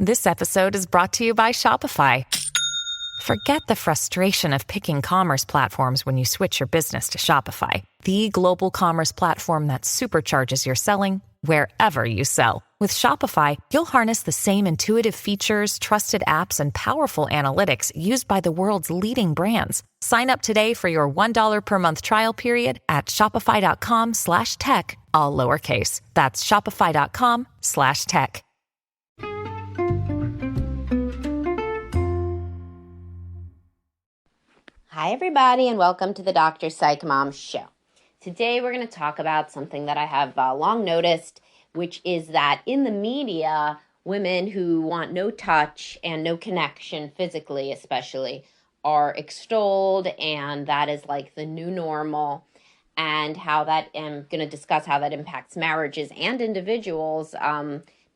This episode is brought to you by Shopify. Forget the frustration of picking commerce platforms when you switch your business to Shopify, the global commerce platform that supercharges your selling wherever you sell. With Shopify, you'll harness the same intuitive features, trusted apps, and powerful analytics used by the world's leading brands. Sign up today for your $1 per month trial period at shopify.com/tech, all lowercase. That's shopify.com/tech. Hi, everybody, and welcome to the Dr. Psych Mom Show. Today, we're going to talk about something that I have long noticed, which is that in the media, women who want no touch and no connection, physically especially, are extolled, and that is like the new normal, and how that, I'm going to discuss how that impacts marriages and individuals,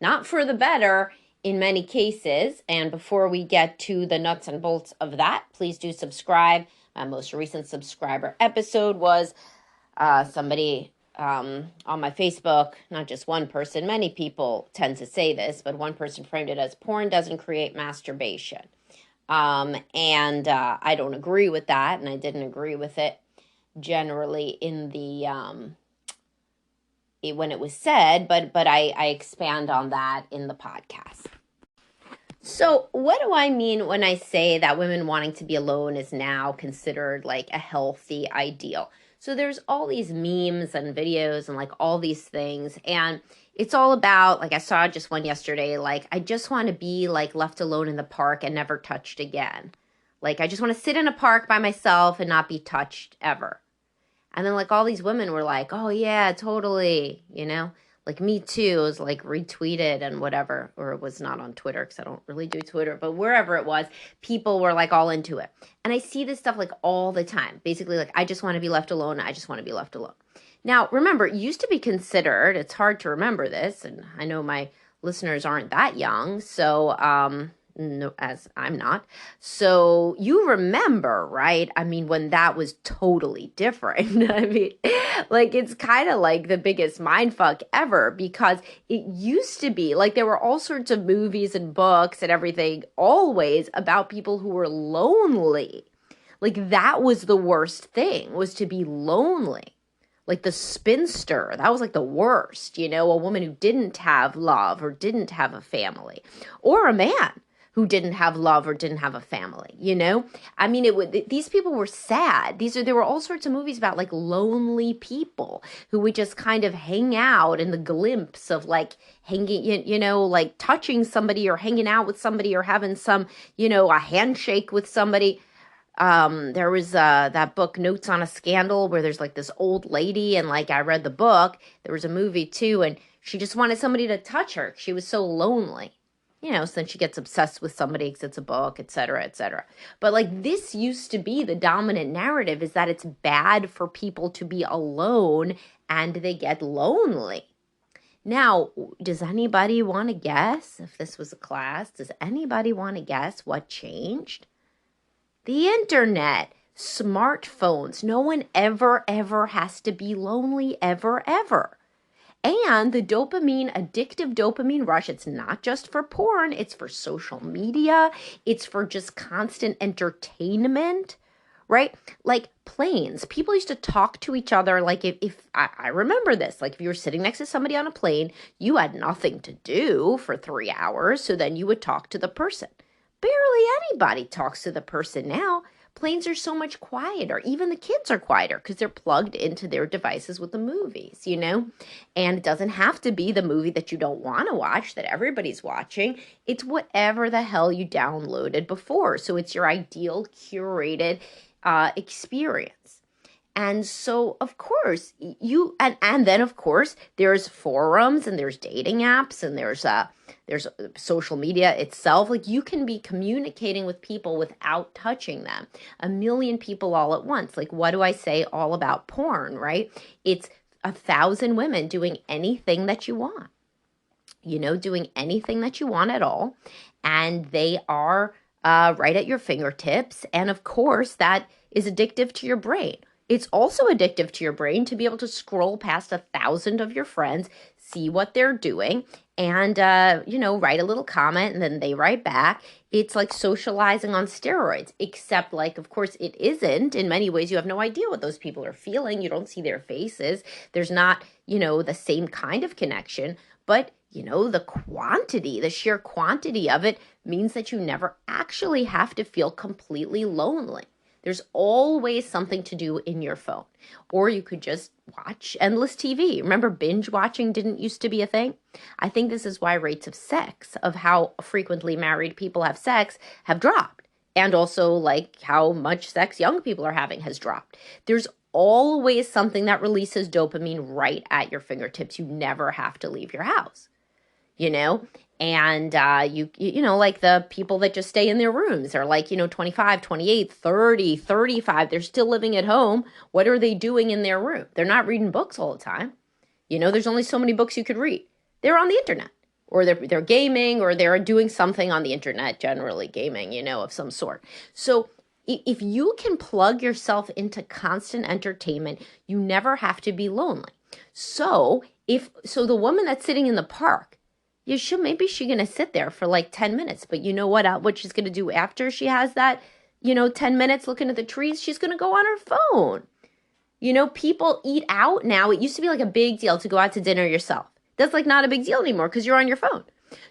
not for the better, in many cases. And before we get to the nuts and bolts of that, please do subscribe. My most recent subscriber episode was somebody on my Facebook, not just one person, many people tend to say this, but one person framed it as porn doesn't create masturbation. And I don't agree with that, and I didn't agree with it generally in the when it was said, but I expand on that in the podcast. So what do I mean when I say that women wanting to be alone is now considered like a healthy ideal? So there's all these memes and videos and like all these things, and it's all about, like I saw just one yesterday, like I just want to be like left alone in the park and never touched again. Like I just want to sit in a park by myself and not be touched ever. And then like all these women were like, oh yeah, totally, you know, like Me Too was like retweeted and whatever, or it was not on Twitter because I don't really do Twitter, but wherever it was, people were like all into it. And I see this stuff like all the time, basically like, I just want to be left alone. I just want to be left alone. Now, remember, it used to be considered, it's hard to remember this, and I know my listeners aren't that young, so, no, as I'm not. So you remember, right? I mean, when that was totally different. I mean, like it's kind of like the biggest mindfuck ever, because it used to be like there were all sorts of movies and books and everything always about people who were lonely. Like that was the worst thing, was to be lonely. Like the spinster, that was like the worst, you know, a woman who didn't have love or didn't have a family, or a man who didn't have love or didn't have a family, you know? I mean, these people were sad. There were all sorts of movies about like lonely people who would just kind of hang out in the glimpse of like hanging, you know, like touching somebody or hanging out with somebody or having some, you know, a handshake with somebody. There was that book, Notes on a Scandal, where there's like this old lady, and like I read the book. There was a movie too, and she just wanted somebody to touch her. She was so lonely. You know, so then she gets obsessed with somebody because it's a book, et cetera, et cetera. But like this used to be the dominant narrative, is that it's bad for people to be alone and they get lonely. Now, does anybody want to guess, if this was a class, does anybody want to guess what changed? The internet, smartphones. No one ever has to be lonely ever. And the addictive dopamine rush, it's not just for porn, it's for social media, it's for just constant entertainment, right? Like planes, people used to talk to each other like if I remember this, like if you were sitting next to somebody on a plane, you had nothing to do for 3 hours, so then you would talk to the person. Barely anybody talks to the person now. Planes are so much quieter. Even the kids are quieter because they're plugged into their devices with the movies, you know? And it doesn't have to be the movie that you don't want to watch, that everybody's watching. It's whatever the hell you downloaded before. So it's your ideal curated experience. And so, of course, and then, of course, there's forums and there's dating apps and there's social media itself. Like you can be communicating with people without touching them. 1 million people all at once. Like what do I say all about porn, right? It's 1,000 women doing anything that you want. You know, doing anything that you want at all. And they are right at your fingertips. And of course, that is addictive to your brain. It's also addictive to your brain to be able to scroll past 1,000 of your friends, see what they're doing, and, write a little comment and then they write back. It's like socializing on steroids, except like, of course, it isn't. In many ways, you have no idea what those people are feeling. You don't see their faces. There's not, the same kind of connection, but the quantity, the sheer quantity of it means that you never actually have to feel completely lonely. There's always something to do in your phone. Or you could just watch endless TV. Remember, binge watching didn't used to be a thing? I think this is why rates of sex, of how frequently married people have sex, have dropped. And also, like, how much sex young people are having has dropped. There's always something that releases dopamine right at your fingertips. You never have to leave your house. And like the people that just stay in their rooms are like, 25, 28, 30, 35. They're still living at home. What are they doing in their room? They're not reading books all the time. There's only so many books you could read. They're on the internet, or they're gaming, or they're doing something on the internet, generally gaming, of some sort. So if you can plug yourself into constant entertainment, you never have to be lonely. So the woman that's sitting in the park, maybe she's going to sit there for like 10 minutes. But you know what she's going to do after she has that, 10 minutes looking at the trees? She's going to go on her phone. People eat out now. It used to be like a big deal to go out to dinner yourself. That's like not a big deal anymore because you're on your phone.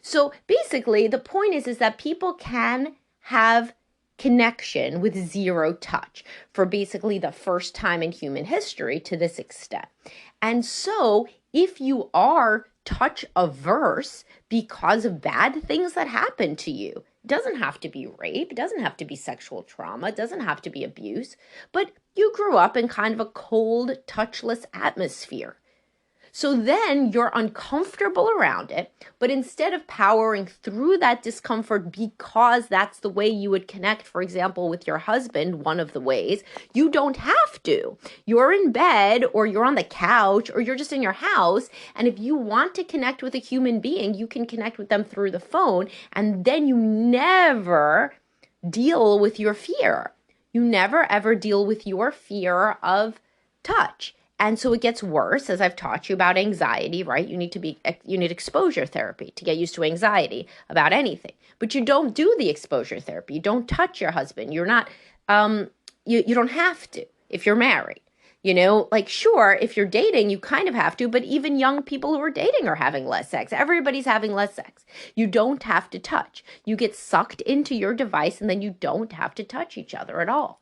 So basically the point is that people can have connection with zero touch for basically the first time in human history to this extent. And so if you are touch averse because of bad things that happen to you, it doesn't have to be rape, it doesn't have to be sexual trauma, it doesn't have to be abuse, but you grew up in kind of a cold, touchless atmosphere. So then you're uncomfortable around it, but instead of powering through that discomfort because that's the way you would connect, for example, with your husband, one of the ways, you don't have to. You're in bed or you're on the couch or you're just in your house. And if you want to connect with a human being, you can connect with them through the phone. And then you never deal with your fear. You never ever deal with your fear of touch. And so it gets worse, as I've taught you about anxiety, right? You need exposure therapy to get used to anxiety about anything. But you don't do the exposure therapy. You don't touch your husband. You're not, you don't have to if you're married. Sure, if you're dating, you kind of have to, but even young people who are dating are having less sex. Everybody's having less sex. You don't have to touch. You get sucked into your device and then you don't have to touch each other at all.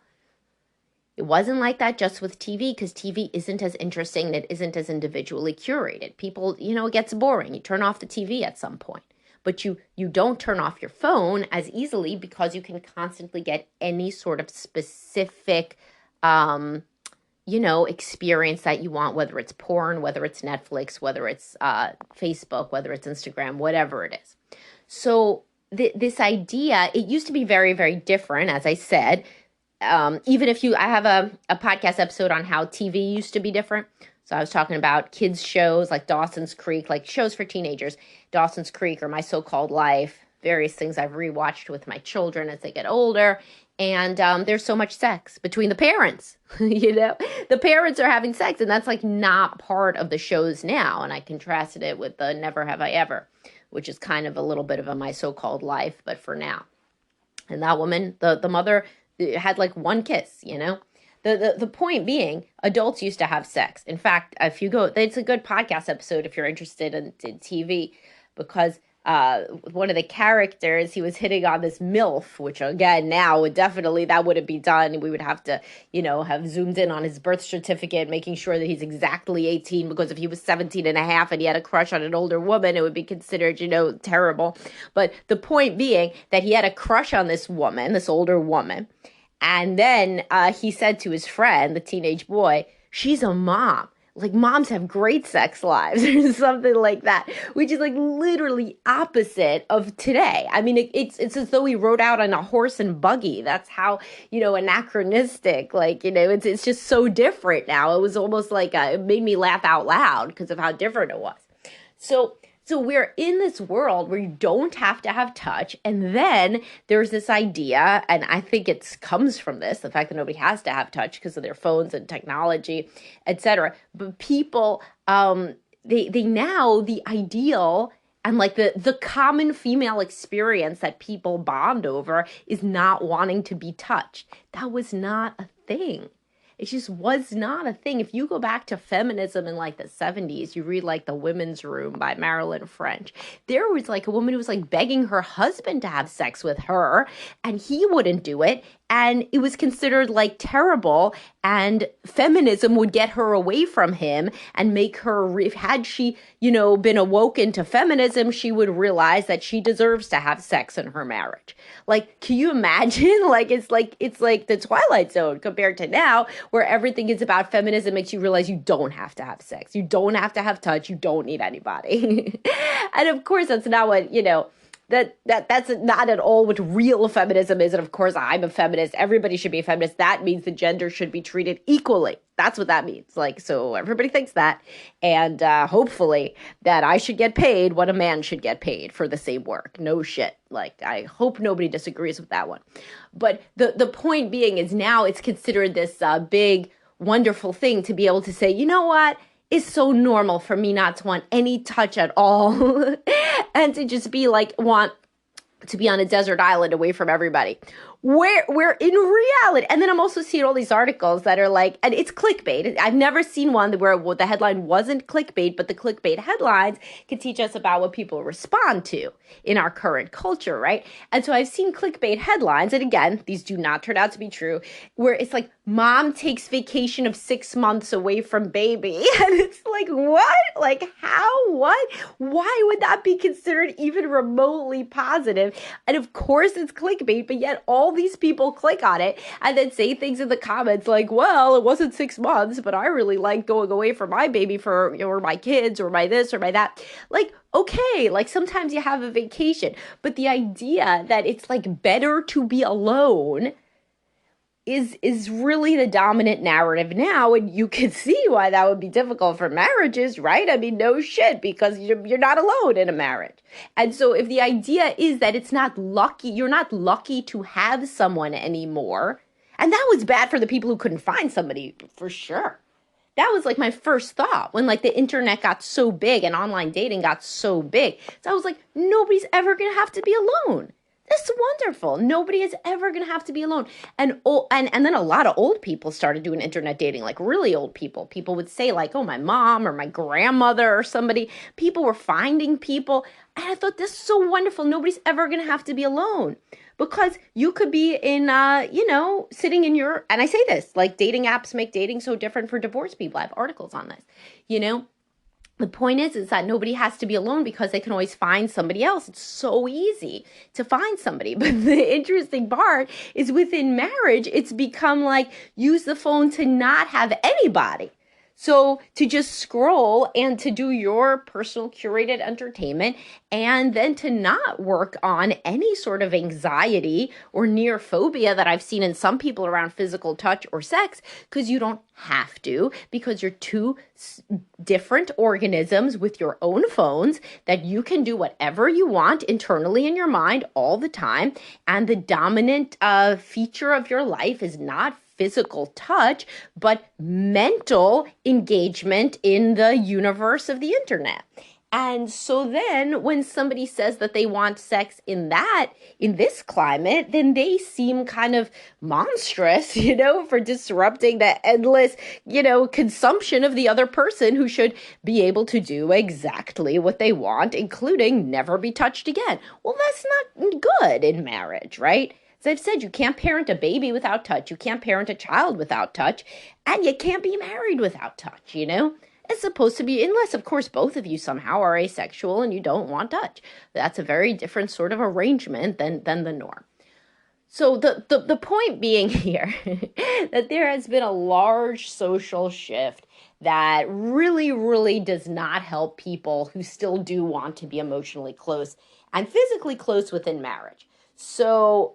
It wasn't like that just with TV because TV isn't as interesting and it isn't as individually curated. People, it gets boring. You turn off the TV at some point. But you don't turn off your phone as easily because you can constantly get any sort of specific, experience that you want, whether it's porn, whether it's Netflix, whether it's Facebook, whether it's Instagram, whatever it is. So this idea, it used to be very, very different, as I said. Even if I have a podcast episode on how TV used to be different. So I was talking about kids shows like Dawson's Creek, like shows for teenagers, Dawson's Creek or My So-Called Life, various things I've rewatched with my children as they get older. And there's so much sex between the parents, the parents are having sex and that's like not part of the shows now. And I contrasted it with the Never Have I Ever, which is kind of a little bit of a My So-Called Life, but for now. And that woman, the mother, had like one kiss, The point being, adults used to have sex. In fact, if you go, it's a good podcast episode if you're interested in TV, because one of the characters, he was hitting on this MILF, which again, now that wouldn't be done. We would have to, have zoomed in on his birth certificate, making sure that he's exactly 18, because if he was 17 and a half and he had a crush on an older woman, it would be considered, terrible. But the point being that he had a crush on this woman, this older woman. And then he said to his friend, the teenage boy, she's a mom. Like moms have great sex lives or something like that, which is like literally opposite of today. I mean, it's as though he rode out on a horse and buggy. That's how, anachronistic, it's just so different now. It was almost like it made me laugh out loud because of how different it was. So we're in this world where you don't have to have touch. And then there's this idea, and I think it comes from this, the fact that nobody has to have touch because of their phones and technology, etc. But people, they now, the ideal And like the common female experience that people bond over is not wanting to be touched. That was not a thing. It just was not a thing. If you go back to feminism in like the 70s, you read like The Women's Room by Marilyn French. There was like a woman who was like begging her husband to have sex with her, and he wouldn't do it. And it was considered like terrible, and feminism would get her away from him and make her, had she, been awoken to feminism, she would realize that she deserves to have sex in her marriage. Like, can you imagine? It's like the Twilight Zone compared to now, where everything is about feminism makes you realize you don't have to have sex. You don't have to have touch. You don't need anybody. And of course, that's not what, that's not at all what real feminism is. And of course, I'm a feminist. Everybody should be a feminist. That means the gender should be treated equally. That's what that means. Like, so everybody thinks that. And hopefully that I should get paid what a man should get paid for the same work. No shit. Like, I hope nobody disagrees with that one. But the point being is now it's considered this big, wonderful thing to be able to say, you know what? It's so normal for me not to want any touch at all and to just be like, want to be on a desert island away from everybody. Where in reality, and then I'm also seeing all these articles that are like, and it's clickbait. I've never seen one where the headline wasn't clickbait, but the clickbait headlines can teach us about what people respond to in our current culture, right? And so I've seen clickbait headlines, and again, these do not turn out to be true, where it's like, mom takes vacation of 6 months away from baby. And it's like, what? Like, how? What? Why would that be considered even remotely positive? And of course it's clickbait, but yet all these people click on it and then say things in the comments like, well, it wasn't 6 months, but I really like going away from my baby for, or my kids or my this or my that. Like, okay, like sometimes you have a vacation, but the idea that it's like better to be alone is really the dominant narrative now, and you can see why that would be difficult for marriages, right? I mean, no shit, because you're not alone in a marriage. And so if the idea is that it's not lucky, you're not lucky to have someone anymore, and that was bad for the people who couldn't find somebody, for sure. That was like my first thought when like the internet got so big and online dating got so big. So I was like, nobody's ever going to have to be alone. It's wonderful. Nobody is ever going to have to be alone. And then a lot of old people started doing internet dating, like really old people. People would say like, oh, my mom or my grandmother or somebody. People were finding people. And I thought, this is so wonderful. Nobody's ever going to have to be alone. Because you could be in, sitting in your, and I say this, like dating apps make dating so different for divorced people. I have articles on this, The point is that nobody has to be alone because they can always find somebody else. It's so easy to find somebody. But the interesting part is within marriage, it's become like use the phone to not have anybody. So to just scroll and to do your personal curated entertainment and then to not work on any sort of anxiety or near phobia that I've seen in some people around physical touch or sex, because you don't have to, because you're two different organisms with your own phones that you can do whatever you want internally in your mind all the time. And the dominant feature of your life is not physical touch, but mental engagement in the universe of the internet. And so then when somebody says that they want sex in this climate, then they seem kind of monstrous, for disrupting the endless, consumption of the other person who should be able to do exactly what they want, including never be touched again. Well, that's not good in marriage, right? As I've said, you can't parent a baby without touch. You can't parent a child without touch. And you can't be married without touch, It's supposed to be, unless, of course, both of you somehow are asexual and you don't want touch. That's a very different sort of arrangement than the norm. So the point being here that there has been a large social shift that really, really does not help people who still do want to be emotionally close and physically close within marriage. So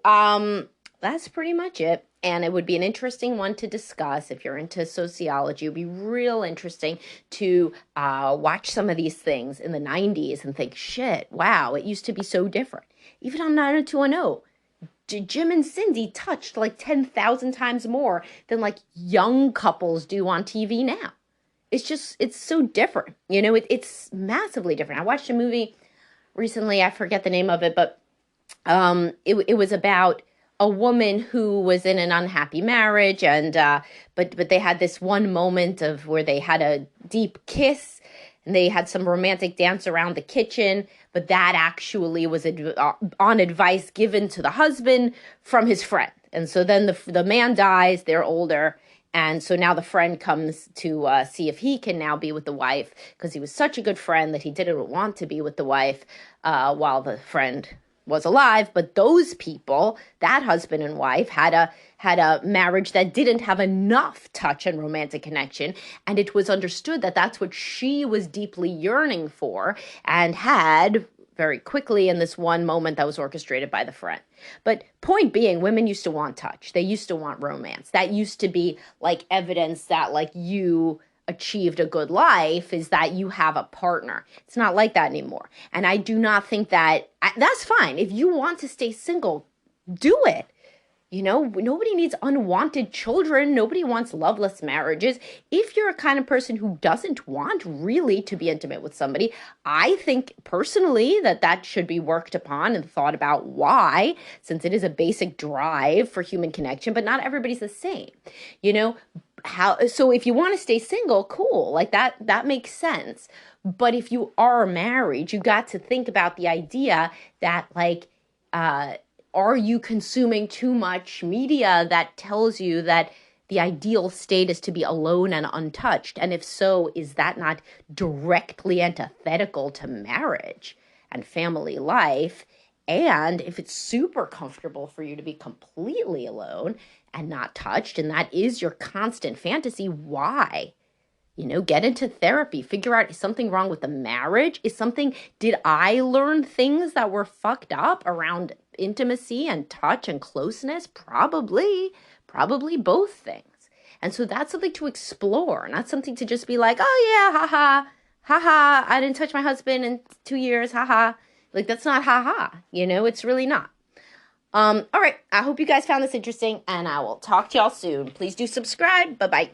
that's pretty much it. And it would be an interesting one to discuss if you're into sociology. It would be real interesting to watch some of these things in the 90s and think, shit, wow, it used to be so different. Even on 90210, Jim and Cindy touched like 10,000 times more than like young couples do on TV now. It's so different. It's massively different. I watched a movie recently. I forget the name of it, but it was about a woman who was in an unhappy marriage, and but they had this one moment of where they had a deep kiss, and they had some romantic dance around the kitchen, but that actually was on advice given to the husband from his friend. And so then the man dies, they're older, and so now the friend comes to see if he can now be with the wife, because he was such a good friend that he didn't want to be with the wife while the friend was alive. But those people, that husband and wife, had a marriage that didn't have enough touch and romantic connection, and it was understood that that's what she was deeply yearning for, and had very quickly in this one moment that was orchestrated by the friend. But point being, women used to want touch. They used to want romance. That used to be like evidence that like you achieved a good life, is that you have a partner. It's not like that anymore. And I do not think that's fine. If you want to stay single, do it. You know, nobody needs unwanted children. Nobody wants loveless marriages. If you're a kind of person who doesn't want really to be intimate with somebody, I think personally that should be worked upon and thought about why, since it is a basic drive for human connection, but not everybody's the same. You know, so if you want to stay single, cool, like that makes sense. But if you are married, you got to think about the idea that like, are you consuming too much media that tells you that the ideal state is to be alone and untouched? And if so, is that not directly antithetical to marriage and family life? And if it's super comfortable for you to be completely alone and not touched, and that is your constant fantasy, why? You know, get into therapy, figure out, is something wrong with the marriage? Did I learn things that were fucked up around intimacy and touch and closeness? Probably both things. And so that's something to explore, not something to just be like, oh yeah, haha, I didn't touch my husband in 2 years, haha. Like, that's not haha, you know, it's really not. All right, I hope you guys found this interesting, and I will talk to y'all soon. Please do subscribe. Bye-bye.